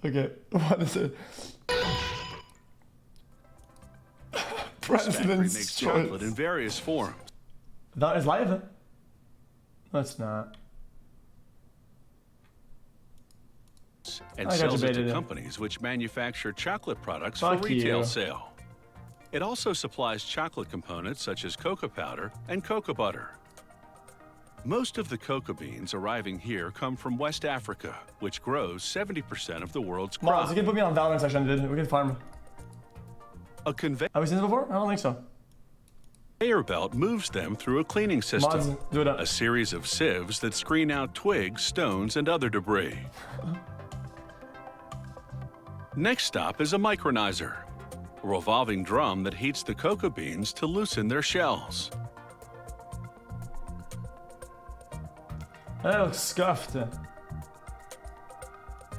Okay, what is it? This factory President's makes choice. chocolate in various forms. That is live? No, it's not. And I got sells it debated to it. companies which manufacture chocolate products Fuck for retail you. sale. It also supplies chocolate components such as cocoa powder and cocoa butter. Most of the cocoa beans arriving here come from West Africa, which grows 70% of the world's Mods, crop. you can put me on Valorant section, dude. We can farm. A conveyor Have we seen this before? I don't think so. belt moves them through a cleaning system. Mods, do it up. A series of sieves that screen out twigs, stones, and other debris. Next stop is a micronizer, a revolving drum that heats the cocoa beans to loosen their shells. That looks scuffed.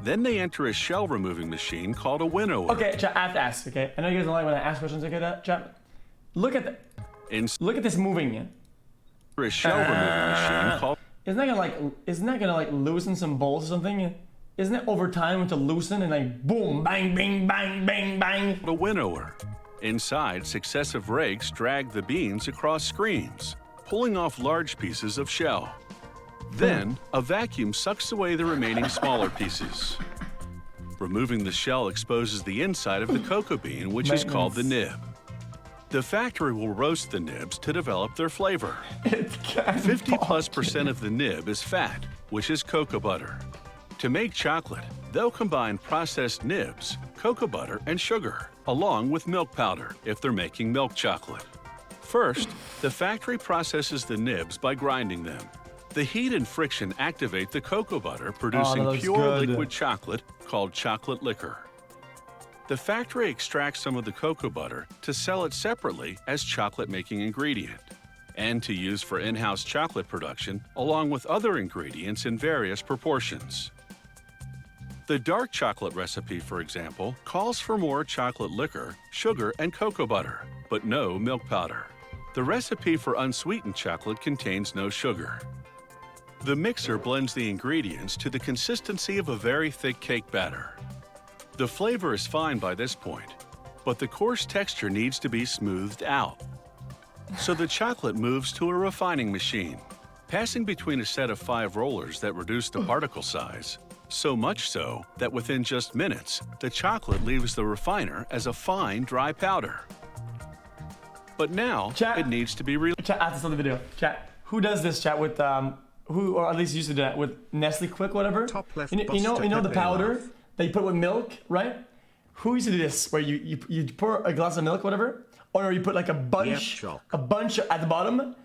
Then they enter a shell removing machine called a winnower. Okay, chat, I have to ask, okay? I know you guys don't like when I ask questions like that, chat. Look at look at this moving. A shell removing machine called Isn't that gonna like loosen some bolts or something? Isn't it over time to loosen and like boom, bang, bang, bang, bang, bang? a winnower. Inside, successive rakes drag the beans across screens, pulling off large pieces of shell. Then, a vacuum sucks away the remaining smaller pieces. Removing the shell exposes the inside of the cocoa bean, which is called the nib. The factory will roast the nibs to develop their flavor. 50+% of the nib is fat, which is cocoa butter. To make chocolate, they'll combine processed nibs, cocoa butter, and sugar, along with milk powder if they're making milk chocolate. First, the factory processes the nibs by grinding them. The heat and friction activate the cocoa butter, producing looks pure good. liquid chocolate called chocolate liquor. The factory extracts some of the cocoa butter to sell it separately as chocolate-making ingredient and to use for in-house chocolate production along with other ingredients in various proportions. The dark chocolate recipe, for example, calls for more chocolate liquor, sugar, and cocoa butter, but no milk powder. The recipe for unsweetened chocolate contains no sugar. The mixer blends the ingredients to the consistency of a very thick cake batter. The flavor is fine by this point, but the coarse texture needs to be smoothed out. So the chocolate moves to a refining machine, passing between a set of 5 rollers that reduce the particle size, so much so that within just minutes, the chocolate leaves the refiner as a fine, dry powder. But now, Chat. it needs to be Chat, ask this on the video. Chat, who does this, chat, with, who, or at least used to do that, with Nestle Quick, whatever? Top left, you know the Pepe powder love. that you put with milk, right? Who used to do this, where you pour a glass of milk, whatever, or you put like a bunch at the bottom, and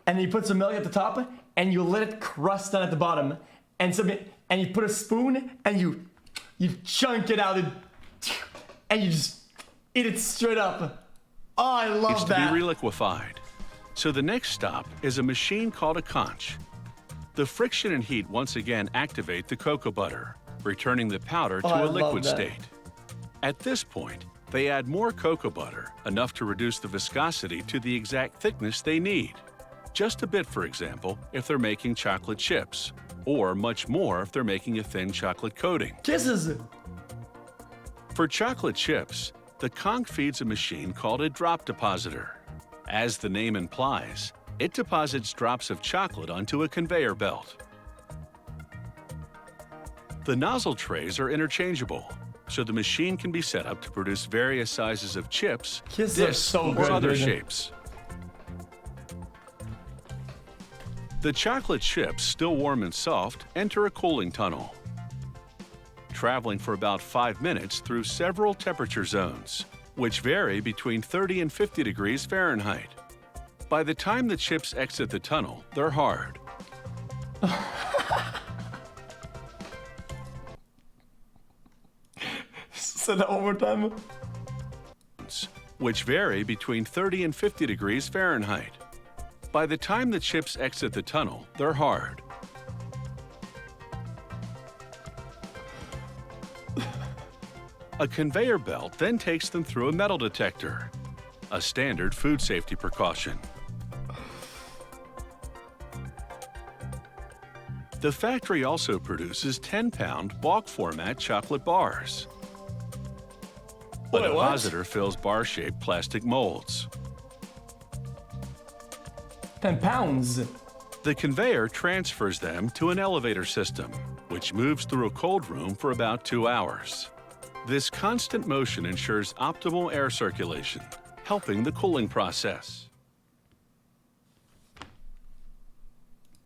then you put some milk at the top, and you let it crust down at the bottom, and you put a spoon, and you chunk it out, and you just eat it straight up. Oh, I love needs to that. be reliquefied. So the next stop is a machine called a conch. The friction and heat once again activate the cocoa butter, returning the powder to I a love liquid that. state. At this point, they add more cocoa butter, enough to reduce the viscosity to the exact thickness they need. Just a bit, for example, if they're making chocolate chips, or much more if they're making a thin chocolate coating. Kisses. For chocolate chips, the conch feeds a machine called a drop depositor. As the name implies, it deposits drops of chocolate onto a conveyor belt. The nozzle trays are interchangeable, so the machine can be set up to produce various sizes of chips, Kisses are discs, so or good, other dude. shapes. The chocolate chips, still warm and soft, enter a cooling tunnel, traveling for about 5 minutes through several temperature zones, which vary between 30 and 50 degrees Fahrenheit. By the time the chips exit the tunnel, they're hard. Say that one more time. Which vary between 30 and 50 degrees Fahrenheit. By the time the chips exit the tunnel, they're hard. A conveyor belt then takes them through a metal detector, a standard food safety precaution. The factory also produces 10-pound bulk format chocolate bars. A Wait, what? depositor fills bar-shaped plastic molds. 10 pounds. The conveyor transfers them to an elevator system, which moves through a cold room for about 2 hours. This constant motion ensures optimal air circulation, helping the cooling process.